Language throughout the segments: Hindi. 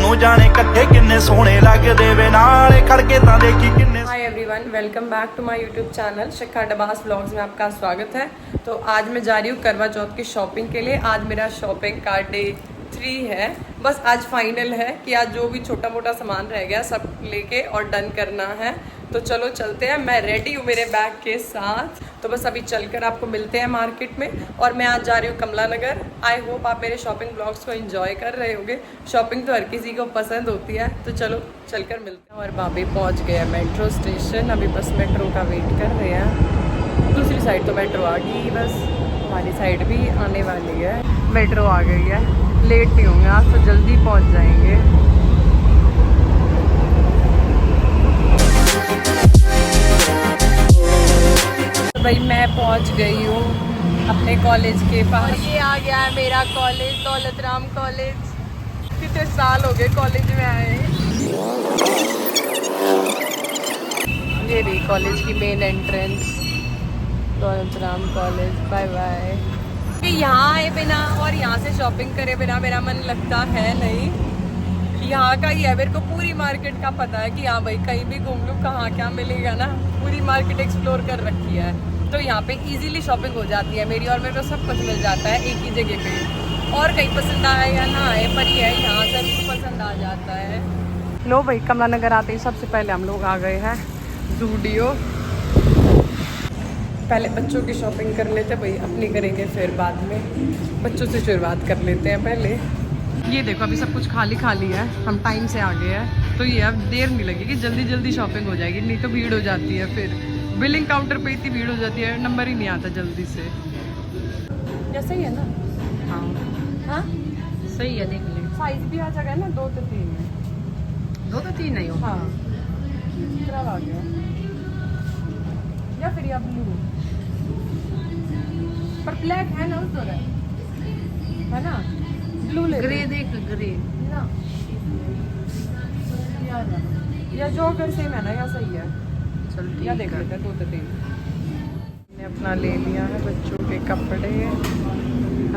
ਤੂੰ ਜਾਣੇ ਇਕੱਠੇ ਕਿੰਨੇ ਸੋਹਣੇ ਲੱਗਦੇ ਵੇ ਨਾਲੇ ਖੜ ਕੇ ਤਾਂ देखी किन्ने। Hi everyone, welcome back to my YouTube channel Shikha Dabas vlogs में आपका स्वागत है। तो आज मैं जा रही हूँ करवा चौथ की शॉपिंग के लिए। आज मेरा शॉपिंग का डे 3 है। बस आज फाइनल है कि आज जो भी छोटा मोटा सामान रह गया सब लेके और डन करना है। तो चलो चलते हैं, मैं रेडी हूँ मेरे बैग के साथ। तो बस अभी चलकर आपको मिलते हैं मार्केट में। और मैं आज जा रही हूँ कमला नगर। आई होप आप मेरे शॉपिंग ब्लॉग्स को एंजॉय कर रहे होंगे। शॉपिंग तो हर किसी को पसंद होती है। तो चलो चलकर मिलते हैं। और भाभी पहुँच गए हैं मेट्रो स्टेशन। अभी बस मेट्रो का वेट कर रहे हैं। दूसरी साइड तो मेट्रो आ गई, बस हमारी साइड भी आने वाली है। मेट्रो आ गई है, लेट नहीं होंगे आज तो जल्दी पहुँच जाएंगे। तो भाई मैं पहुंच गई हूँ अपने कॉलेज के पास। ये आ गया है मेरा कॉलेज, दौलत राम कॉलेज। कितने साल हो गए कॉलेज में आए। ये रही कॉलेज की main entrance, Daulat Ram college. Bye bye. यहाँ आए बिना और यहाँ से शॉपिंग करे बिना मेरा मन लगता है नहीं। यहाँ का ही है, मेरे को पूरी मार्केट का पता है कि हाँ भाई कहीं भी घूम लूँ कहाँ क्या मिलेगा ना। पूरी मार्केट एक्सप्लोर कर रखी है, तो यहाँ पे इजीली शॉपिंग हो जाती है मेरी। और मेरे को सब कुछ मिल जाता है एक ही जगह पे। और कहीं पसंद आए या ना आए, पर ये है यहाँ से भी पसंद आ जाता है। लो भाई कमला नगर आते ही सबसे पहले हम लोग आ गए हैं ज़ूडियो। पहले बच्चों की शॉपिंग कर लेते हैं भाई, अपनी करेंगे फिर बाद में। बच्चों से शुरुआत कर लेते हैं पहले। ये देखो अभी सब कुछ खाली खाली है, हम टाइम से आ गए हैं। तो ये अब देर नहीं लगेगी, जल्दी जल्दी शॉपिंग हो जाएगी। नहीं तो भीड़ हो जाती है, फिर बिलिंग काउंटर पे इतनी भीड़ हो जाती है, नंबर ही नहीं आता जल्दी से। या सही है ना? हाँ हाँ सही है, देख ले। साइज भी आ जाएगा ना, 2 तो 3 है। 2 तो 3 नहीं हो? हाँ कितना आ गया। या फिर या ब्लू, पर ब्लैक है ना उस तरह, है ना? ब्लू ले, ग्रे देख, ग्रे ना या जॉगर सेम है ना, या सही है? चल या देख लेते हैं। 2 तो 3 मैंने अपना ले लिया है बच्चों के कपड़े।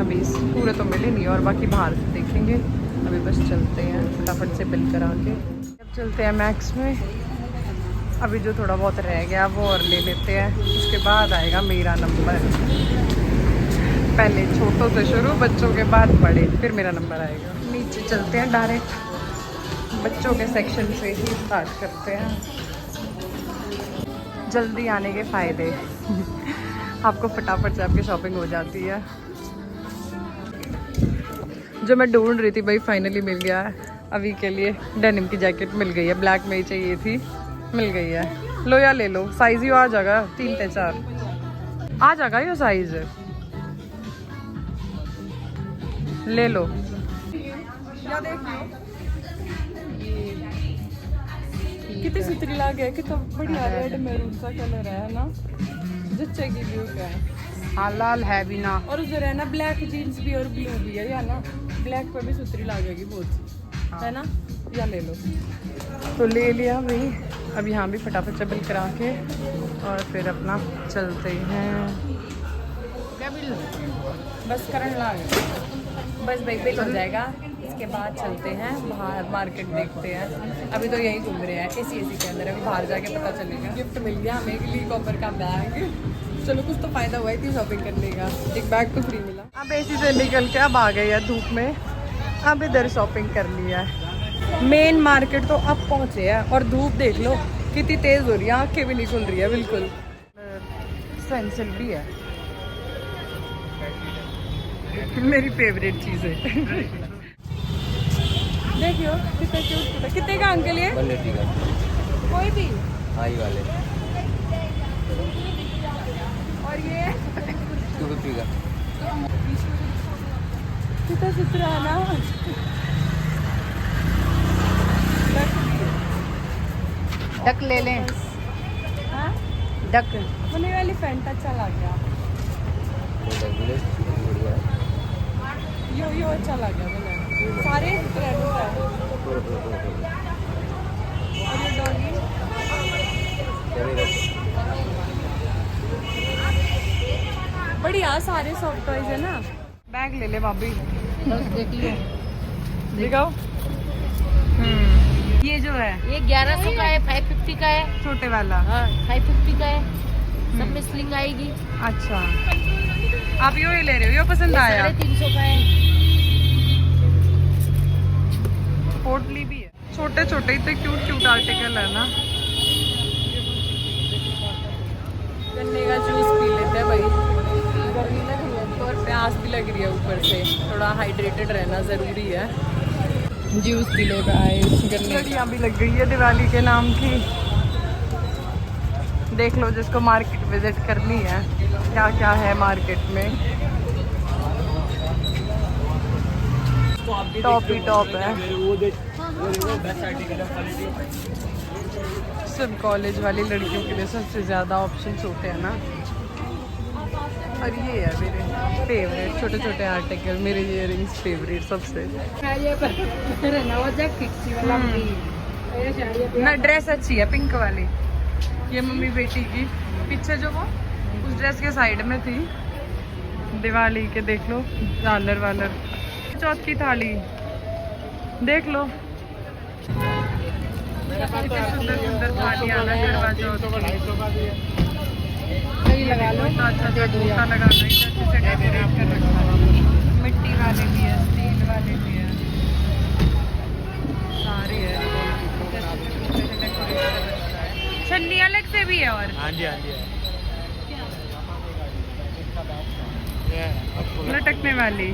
अभी पूरे तो मिले नहीं और बाकी बाहर से देखेंगे। अभी बस चलते हैं फटाफट से बिल करा के। अब चलते हैं मैक्स में। अभी जो थोड़ा बहुत रह गया वो और ले लेते हैं, उसके बाद आएगा मेरा नंबर। पहले छोटों से शुरू, बच्चों के बाद बड़े, फिर मेरा नंबर आएगा। नीचे चलते हैं, डायरेक्ट बच्चों के सेक्शन से ही स्टार्ट करते हैं। जल्दी आने के फ़ायदे आपको फटाफट से आपकी शॉपिंग हो जाती है। जो मैं ढूंढ रही थी भाई फाइनली मिल गया है। अभी के लिए डेनिम की जैकेट मिल गई है, ब्लैक में ही चाहिए थी, मिल गई है। लो या ले लो, साइज़ ही आ जाएगा 3 से 4 आ जाएगा ये साइज़, ले लो या देख लो। कितनी सुथरी लाग है, कितना बढ़िया रेड मैरून सा कलर है ना, जच्चेगी ब्लू का है। हाँ लाल है भी ना, और उधर है ना ब्लैक जीन्स भी और ब्लू भी है, या ना ब्लैक पे भी सुथरी लागेगी बहुत, है ना? या ले लो। तो ले लिया भाई। अब यहाँ भी फटाफट से बिल करा के और फिर अपना चलते हैं। क्या बिल? बस करंट लाग, बस भाई बिल हो जाएगा। इसके बाद चलते हैं बाहर, मार्केट देखते हैं। अभी तो यहीं घूम रहे हैं एसी के अंदर, अभी बाहर जाके पता चलेगा। गिफ्ट मिल गया हमें, एक ली कॉपर का बैग। चलो कुछ तो फायदा हुआ थी शॉपिंग करने का, एक बैग तो फ्री मिला। अब एसी से निकल के अब आ गए हैं धूप में। अब इधर शॉपिंग कर लिया है। मेन मार्केट तो अब पहुँचे हैं और धूप देख लो कितनी तेज़ हो रही है, आँखें भी नहीं खुल रही है बिल्कुल। पेंसिल भी है, मेरी फेवरेट चीज़ है। देखियो कितने क्यूट, कितने का अंकल ये? 180 का कोई भी हाई वाले। और ये 250 का। कितना सुथरा है ना। डक ले लें। हाँ डक मुझे वाली पैंट अच्छा लग गया, यो अच्छा लग गया मुझे। सारे और ये डॉगी बढ़िया, सारे सॉफ्ट टॉयज है ना। बैग ले ले भाभी, बस देख लियो, दिखाओ। ये जो है ये 1100 का है, 550 का है। छोटे वाला। हाँ 550 का है। सब में स्लिंग आएगी। अच्छा, आप यो ही ले रहे हो? यो पसंद आया? 350 का है। पोटली भी है। छोटे छोटे इतने क्यूट क्यूट आर्टिकल है ना। गन्ने का जूस पी लेते हैं भाई, गर्मी लग रही है तो, और प्यास भी लग रही है ऊपर से, थोड़ा हाइड्रेटेड रहना ज़रूरी है। जूस पी ले गाइस। गन्ने भी लग गई है दिवाली के नाम की। देख लो जिसको मार्केट विजिट करनी है, क्या क्या है मार्केट में। टॉप ही टॉप है। सब कॉलेज वाली लड़कियों के लिए सबसे ज़्यादा ऑप्शंस होते हैं ना। और ये है मेरे फेवरेट छोटे छोटे आर्टिकल, मेरे इयररिंग्स फेवरेट सबसे। ना ड्रेस अच्छी है पिंक वाली, ये मम्मी बेटी की। पीछे जो वो उस ड्रेस के साइड में थी दिवाली के, देख लो झालर वालर। चौथ की थाली देख लो, सुंदर सुंदर थालियाँ ना करवा चौथ की। लगा लो, अच्छा जूता लगाना ही अच्छे से डेकोरेट कर रखा है। मिट्टी वाले भी है, स्टील वाले भी है, सारे है। छन्नी अलग से भी है। और हाँ जी हाँ जी लटकने वाली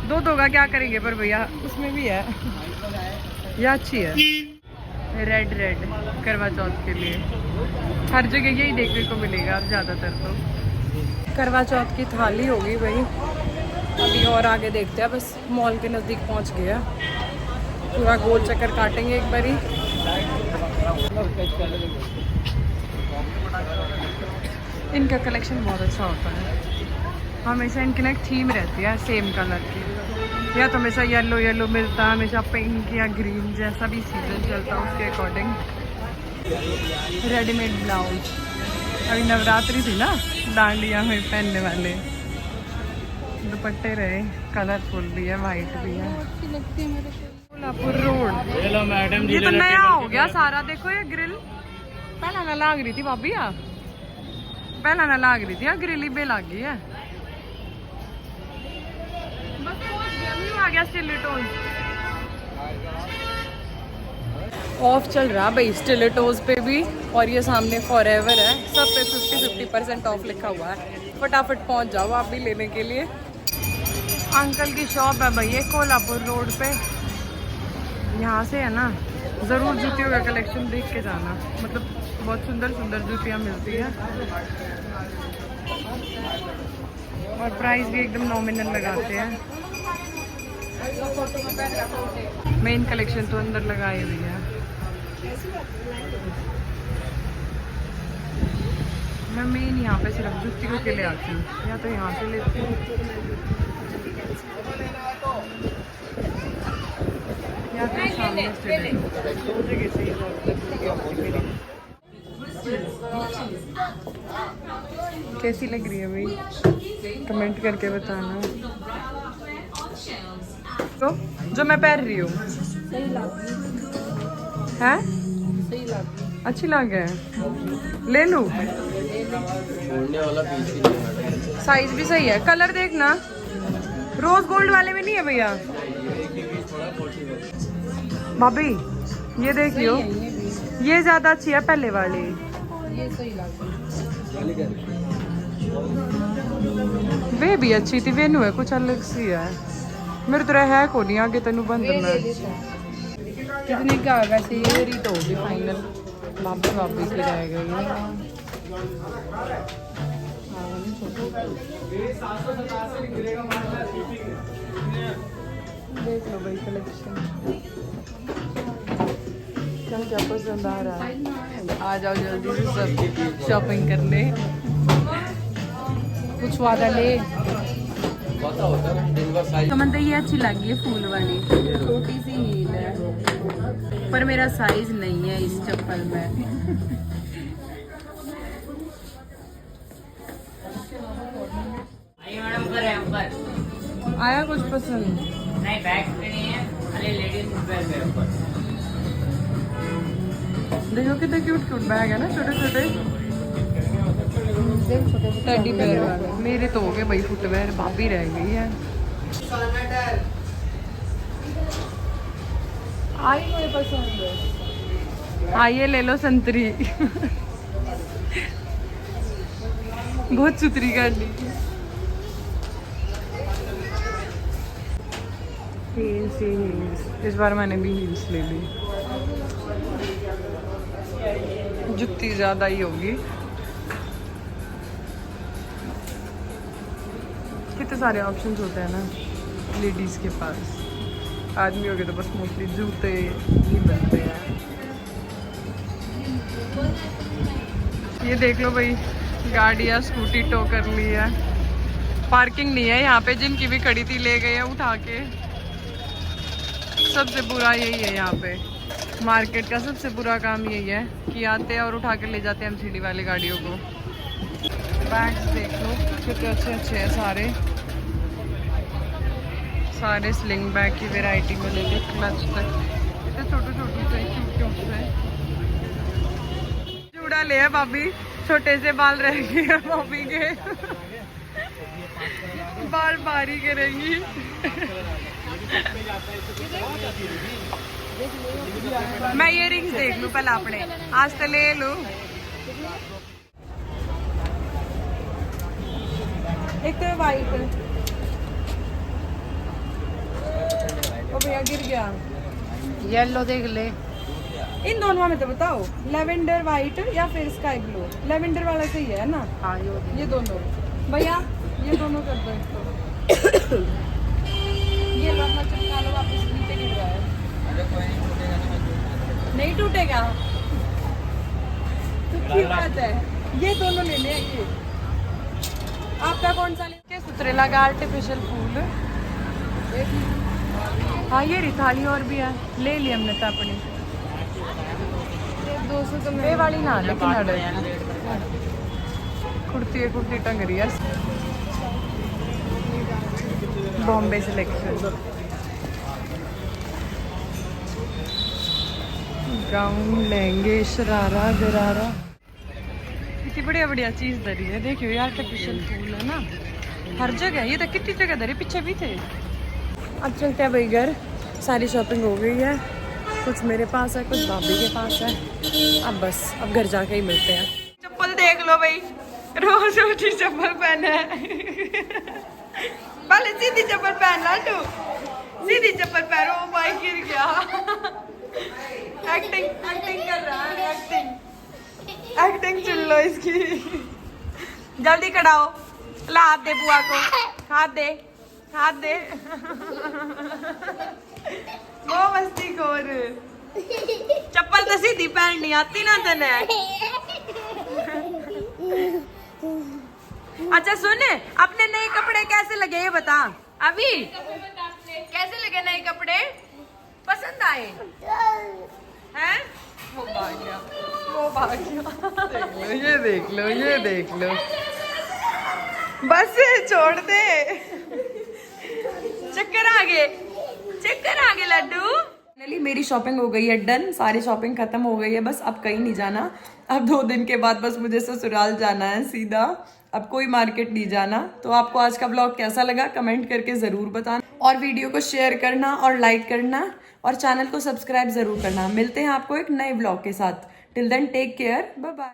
दो का क्या करेंगे पर भैया, उसमें भी है। यह अच्छी है, रेड रेड करवा चौथ के लिए। हर जगह यही देखने को मिलेगा अब ज़्यादातर तो। करवा चौथ की थाली होगी भाई। अभी और आगे देखते हैं, बस मॉल के नज़दीक पहुंच गया। पूरा गोल चक्कर काटेंगे एक बारी। इनका कलेक्शन बहुत अच्छा होता है। हमेशा इनकी ना एक थीम रहती है सेम कलर की, या तो हमेशा येलो येलो मिलता है, हमेशा पिंक या ग्रीन, जैसा भी सीजन चलता है उसके अकॉर्डिंग। रेडीमेड ब्लाउज, अभी नवरात्रि थी ना, डांडिया में पहनने वाले दुपट्टे रहे, कलरफुल भी है, वाइट भी है। कोल्हापुर रोड, ये तो नया हो गया सारा। देखो ये ग्रिल पहला ना लाग रही थी भाभी, पहला ना लाग रही थी, ग्रिल ही बे लाग गई है। आ गया स्टिलेटोज, ऑफ चल रहा भाई स्टिलेटोज पे भी, और ये सामने फॉरएवर है, सब पे 50% ऑफ लिखा हुआ है। फटाफट पहुंच जाओ आप भी लेने के लिए। अंकल की शॉप है भाई ये कोल्हापुर रोड पे, यहाँ से है ना ज़रूर जूतियों का कलेक्शन देख के जाना, मतलब बहुत सुंदर सुंदर जूतियाँ मिलती है और प्राइस भी एकदम नॉमिनल लगाते हैं। मेन कलेक्शन तो अंदर लगाई हुई है। मैं मेन यहाँ पे सिर्फ जूतियों के लिए आती हूँ, या तो यहाँ से लेती हूँ या तो सामने से लेती हूँ। कैसी लग रही है भाई, कमेंट करके बताना। तो जो मैं पहन रही हूँ है अच्छी लग है, ले लूँ? साइज भी सही है, कलर देखना, रोज गोल्ड वाले में नहीं है भैया। भाभी ये देख लियो, ये ज्यादा अच्छी है पहले वाली। ये सही लग वे भी अच्छी थी, वेनू है कुछ अलग सी है, मेरे तरह है को नहीं आगे तेनू बंद में। कितने का है वैसे ये री तो होगी फाइनल, भाभी भाभी की रह गई है। देख लो भाई कलेक्शन, क्या क्या पसंद आ रहा है। आ जाओ जल्दी से सब शॉपिंग कर ले, कुछ वादा ले। तो मतलब ये अच्छी लगी है फूल वाली, छोटी सी हील है पर मेरा साइज नहीं है इस चप्पल में। आया कुछ पसंद? नहीं बैग पे नहीं है, खाली लेडीज फुटवेयर पे ऊपर। देखो कितने क्यूट क्यूट बैग है ना, छोटे छोटे टेडी बेयर वाले। मेरे तो हो गए भाई फुटवेयर, भाभी रह गई है। आई मुझे पसंद है। आइए ले लो संतरी। बहुत सुथरी कर ली। हील्स ही हील्स, इस बार मैंने भी हील्स ले ली। जुत्ती ज्यादा ही होगी। कितने सारे ऑप्शंस होते हैं ना लेडीज के पास, आदमियों के तो बस मोस्टली जूते ही मिलते हैं। ये देख लो भाई, गाड़ी या स्कूटी टो कर ली है। पार्किंग नहीं है यहाँ पे, जिनकी भी खड़ी थी ले गए हैं उठा के। सबसे बुरा यही है यहाँ पे, मार्केट का सबसे बुरा काम यही है कि आते हैं और उठा के ले जाते हैं एमसीडी वाली गाड़ियों को। बैग्स देख लो कितने अच्छे अच्छे हैं, सारे स्लिंग बैग की वैरायटी में लेके क्लच तक, इतने छोटे छोटे से क्यूट से। चूड़ा ले है भाभी, छोटे से बाल रह गए हैं भाभी के। बाल बारी करेंगी। मैं ये रिंग्स देख लूं पहले अपने, आज तो ले लूं। एक तो वाइट, ओ भैया गिर गया। येलो देख ले। इन दोनों में तो बताओ, लेवेंडर वाइट या फिर स्काई ब्लू। लेवेंडर वाला सही है ना? हाँ ये दोनों भैया, ये दोनों कर दो इसको। ये लो अपना चिपका लो, वापस नीचे गिर रहा है। नहीं टूटेगा तो की बात है। ये दोनों लेने हैं। ये आपका कौन सा लेके? सुतरे लगा आर्टिफिशियल फूल। हाँ ये रही थाली और भी है, ले ली हमने तो अपनी। 200 तो मैं वाली ना, लेकिन कुर्ती टंग रही है। बॉम्बे सिलेक्शन गाउन, लहंगे, शरारा गरारा, कितनी बढ़िया बढ़िया चीज धरी है। देखियो ये आर्टिफिशियल फूल है ना, हर जगह। ये तो कितनी जगह धरी, पीछे भी थे। अब चलते हैं भाई घर, सारी शॉपिंग हो गई है। कुछ मेरे पास है, कुछ भाभी के पास है। अब बस अब घर जाके ही मिलते हैं। चप्पल देख लो भाई, रोज ऊँची चप्पल पहना है। पहले सीधी चप्पल पहन ला तू, सीधी चप्पल पहनो। ओ भाई गिर गया। एक्टिंग कर रहा है, एक्टिंग सुन लो इसकी। जल्दी कड़ाओ, ला हाथ दे बुआ को, हाथ दे। वो मस्ती खोर, चप्पल तो सीधी पहननी आती ना तने। अच्छा सुन, अपने नए कपड़े कैसे लगे ये बता। अभी कैसे लगे नए कपड़े, पसंद आए हैं? वो भाग गया। देख लो। बस छोड़ दे। चक्कर आ गए लड्डू। फाइनली मेरी शॉपिंग हो गई है डन, सारी शॉपिंग खत्म हो गई है। बस अब कहीं नहीं जाना, अब 2 दिन के बाद बस मुझे ससुराल जाना है सीधा। अब कोई मार्केट नहीं जाना। तो आपको आज का ब्लॉग कैसा लगा कमेंट करके ज़रूर बताना, और वीडियो को शेयर करना और लाइक करना, और चैनल को सब्सक्राइब ज़रूर करना। मिलते हैं आपको एक नए ब्लॉग के साथ। Till then take care, bye bye.